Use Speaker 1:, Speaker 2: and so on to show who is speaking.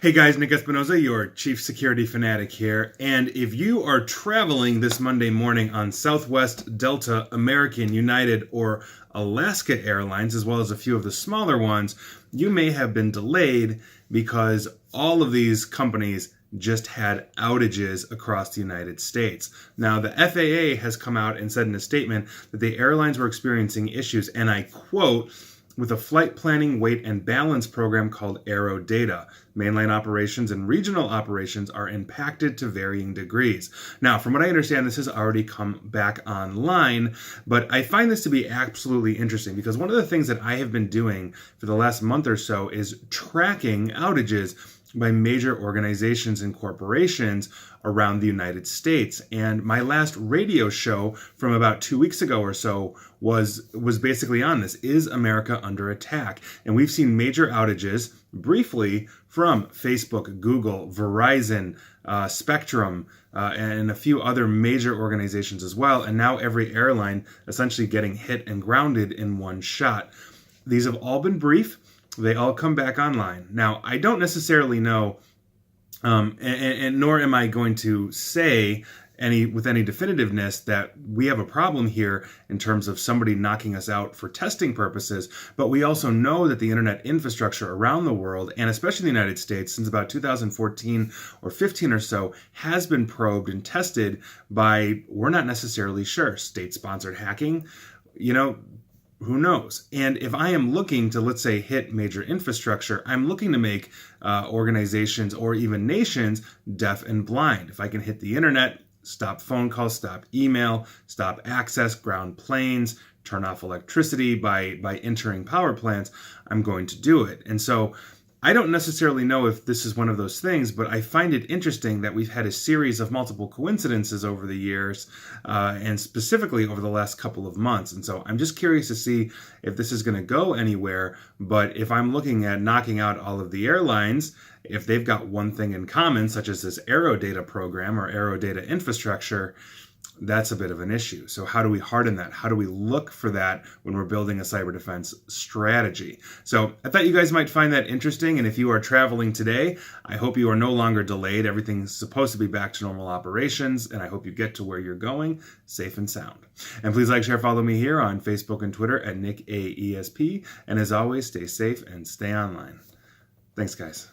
Speaker 1: Hey guys, Nick Espinoza, your chief security fanatic here. And if you are traveling this Monday morning on Southwest, Delta, American, United, or Alaska Airlines, as well as a few of the smaller ones, you may have been delayed because all of these companies just had outages across the United States. Now, the FAA has come out and said in a statement that the airlines were experiencing issues, and I quote, with a flight planning, weight, and balance program called AeroData. Mainline operations and regional operations are impacted to varying degrees. Now, from what I understand, this has already come back online, but I find this to be absolutely interesting because one of the things that I have been doing for the last month or so is tracking outages by major organizations and corporations around the United States. And my last radio show from about 2 weeks ago or so was basically on this. Is America under attack? And we've seen major outages briefly from Facebook, Google, Verizon, Spectrum, and a few other major organizations as well. And now every airline essentially getting hit and grounded in one shot. These have all been brief. They all come back online. Now, I don't necessarily know, and nor am I going to say with any definitiveness that we have a problem here in terms of somebody knocking us out for testing purposes, but we also know that the internet infrastructure around the world, and especially the United States, since about 2014 or 15 or so, has been probed and tested by, we're not necessarily sure, state-sponsored hacking, who knows? And if I am looking to, let's say, hit major infrastructure, I'm looking to make organizations or even nations deaf and blind. If I can hit the internet, stop phone calls, stop email, stop access, ground planes, turn off electricity by entering power plants, I'm going to do it. And so I don't necessarily know if this is one of those things, but I find it interesting that we've had a series of multiple coincidences over the years, and specifically over the last couple of months. And so I'm just curious to see if this is going to go anywhere. But if I'm looking at knocking out all of the airlines, if they've got one thing in common, such as this AeroData program or AeroData infrastructure, that's a bit of an issue. So how do we harden that? How do we look for that when we're building a cyber defense strategy? So I thought you guys might find that interesting. And if you are traveling today, I hope you are no longer delayed. Everything's supposed to be back to normal operations. And I hope you get to where you're going safe and sound. And please like, share, follow me here on Facebook and Twitter at NickAESP. And as always, stay safe and stay online. Thanks, guys.